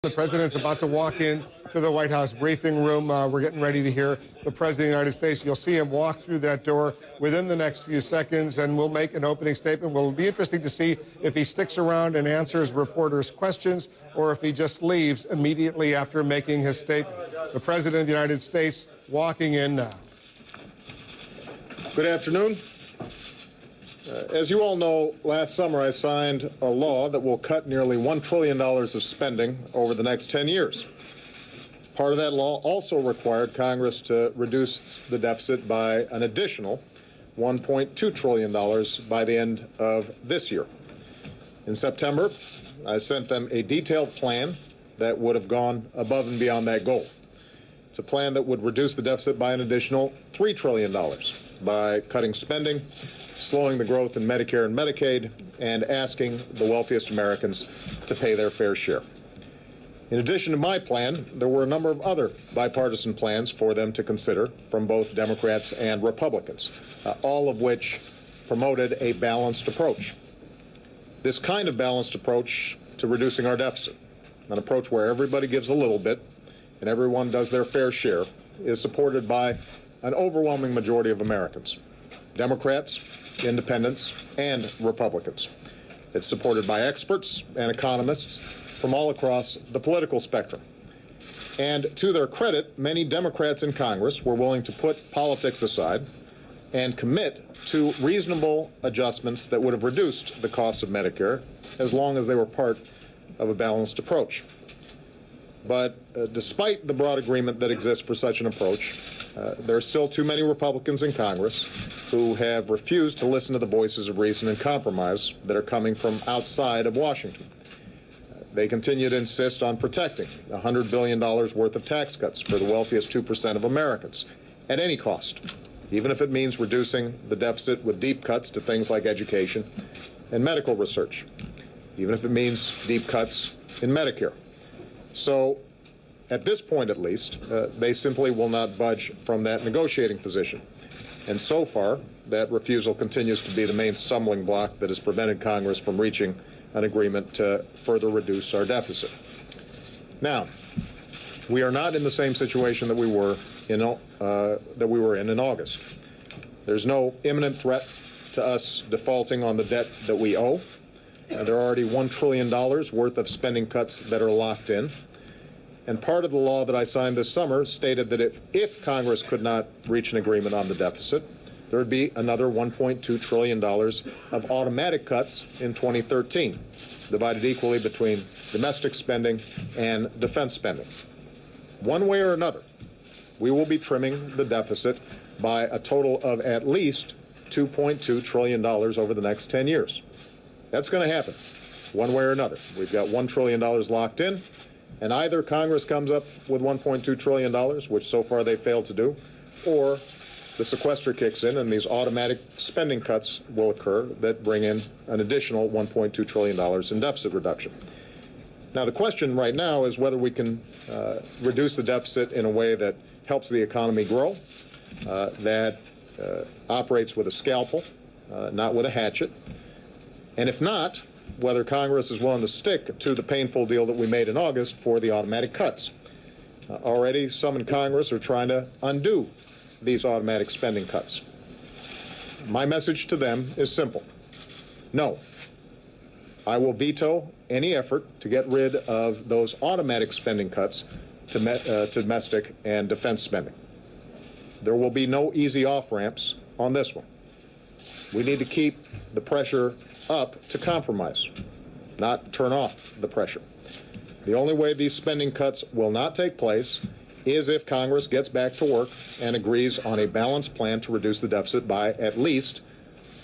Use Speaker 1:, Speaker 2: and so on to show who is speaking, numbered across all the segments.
Speaker 1: The president's about to walk in to the White House briefing room. We're getting ready to hear the president of the United States. You'll see him walk through that door within the next few seconds, and we'll make an opening statement. Will be interesting to see if he sticks around and answers reporters' questions or if he just leaves immediately after making his statement. The president of the United States walking in now.
Speaker 2: Good afternoon. As you all know, last summer I signed a law that will cut nearly $1 trillion of spending over the next 10 years. Part of that law also required Congress to reduce the deficit by an additional $1.2 trillion by the end of this year. In September, I sent them a detailed plan that would have gone above and beyond that goal. It's a plan that would reduce the deficit by an additional $3 trillion by cutting spending, slowing the growth in Medicare and Medicaid, and asking the wealthiest Americans to pay their fair share. In addition to my plan, there were a number of other bipartisan plans for them to consider from both Democrats and Republicans, all of which promoted a balanced approach. This kind of balanced approach to reducing our deficit, an approach where everybody gives a little bit and everyone does their fair share, is supported by an overwhelming majority of Americans, Democrats, Independents, and Republicans. It's supported by experts and economists from all across the political spectrum. And to their credit, many Democrats in Congress were willing to put politics aside and commit to reasonable adjustments that would have reduced the cost of Medicare as long as they were part of a balanced approach. But despite the broad agreement that exists for such an approach, there are still too many Republicans in Congress who have refused to listen to the voices of reason and compromise that are coming from outside of Washington. They continue to insist on protecting $100 billion worth of tax cuts for the wealthiest 2% of Americans at any cost, even if it means reducing the deficit with deep cuts to things like education and medical research, even if it means deep cuts in Medicare. So, at this point at least, they simply will not budge from that negotiating position. And so far, that refusal continues to be the main stumbling block that has prevented Congress from reaching an agreement to further reduce our deficit. Now, we are not in the same situation that we were in in August. There's no imminent threat to us defaulting on the debt that we owe. There are already $1 trillion worth of spending cuts that are locked in. And part of the law that I signed this summer stated that if Congress could not reach an agreement on the deficit, there would be another $1.2 trillion of automatic cuts in 2013, divided equally between domestic spending and defense spending. One way or another, we will be trimming the deficit by a total of at least $2.2 trillion over the next 10 years. That's going to happen, one way or another. We've got $1 trillion locked in, and either Congress comes up with $1.2 trillion, which so far they failed to do, or the sequester kicks in and these automatic spending cuts will occur that bring in an additional $1.2 trillion in deficit reduction. Now, the question right now is whether we can reduce the deficit in a way that helps the economy grow, that operates with a scalpel, not with a hatchet, and if not, whether Congress is willing to stick to the painful deal that we made in August for the automatic cuts. Already, some in Congress are trying to undo these automatic spending cuts. My message to them is simple. No. I will veto any effort to get rid of those automatic spending cuts to domestic and defense spending. There will be no easy off-ramps on this one. We need to keep the pressure up to compromise, not turn off the pressure. The only way these spending cuts will not take place is if Congress gets back to work and agrees on a balanced plan to reduce the deficit by at least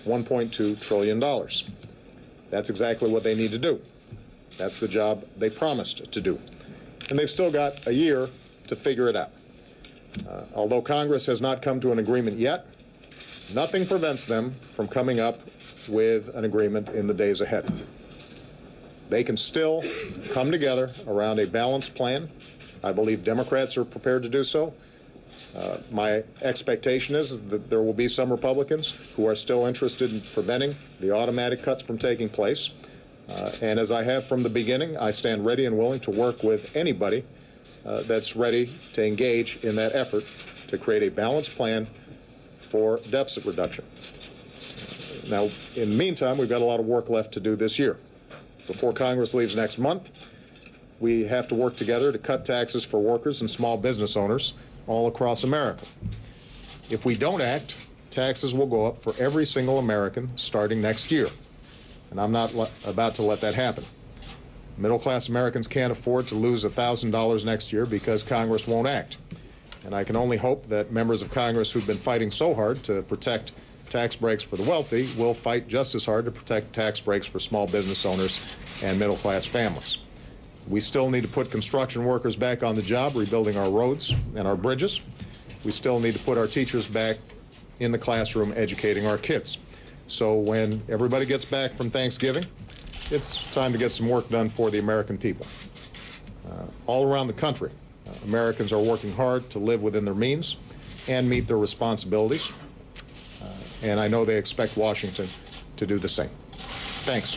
Speaker 2: $1.2 trillion. That's exactly what they need to do. That's the job they promised to do. And they've still got a year to figure it out. Although Congress has not come to an agreement yet, nothing prevents them from coming up with an agreement in the days ahead. They can still come together around a balanced plan. I believe Democrats are prepared to do so. My expectation is that there will be some Republicans who are still interested in preventing the automatic cuts from taking place. And as I have from the beginning, I stand ready and willing to work with anybody that's ready to engage in that effort to create a balanced plan for deficit reduction. Now, in the meantime, we've got a lot of work left to do this year. Before Congress leaves next month, we have to work together to cut taxes for workers and small business owners all across America. If we don't act, taxes will go up for every single American starting next year. And I'm not about to let that happen. Middle-class Americans can't afford to lose $1,000 next year because Congress won't act. And I can only hope that members of Congress who've been fighting so hard to protect tax breaks for the wealthy will fight just as hard to protect tax breaks for small business owners and middle-class families. We still need to put construction workers back on the job, rebuilding our roads and our bridges. We still need to put our teachers back in the classroom educating our kids. So when everybody gets back from Thanksgiving, it's time to get some work done for the American people. All around the country, Americans are working hard to live within their means and meet their responsibilities. And I know they expect Washington to do the same. Thanks.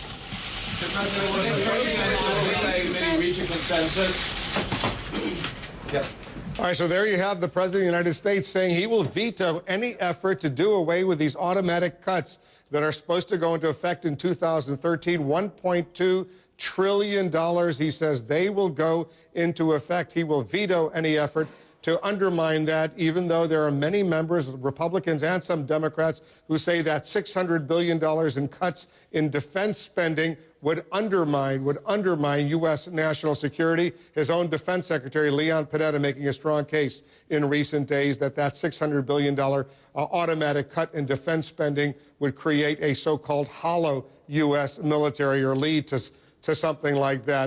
Speaker 1: All right, so there you have the President of the United States saying he will veto any effort to do away with these automatic cuts that are supposed to go into effect in 2013, $1.2 trillion. He says they will go into effect. He will veto any effort to undermine that, even though there are many members, Republicans and some Democrats, who say that $600 billion in cuts in defense spending would undermine U.S. national security. His own Defense Secretary Leon Panetta making a strong case in recent days that $600 billion automatic cut in defense spending would create a so-called hollow U.S. military or lead to something like that.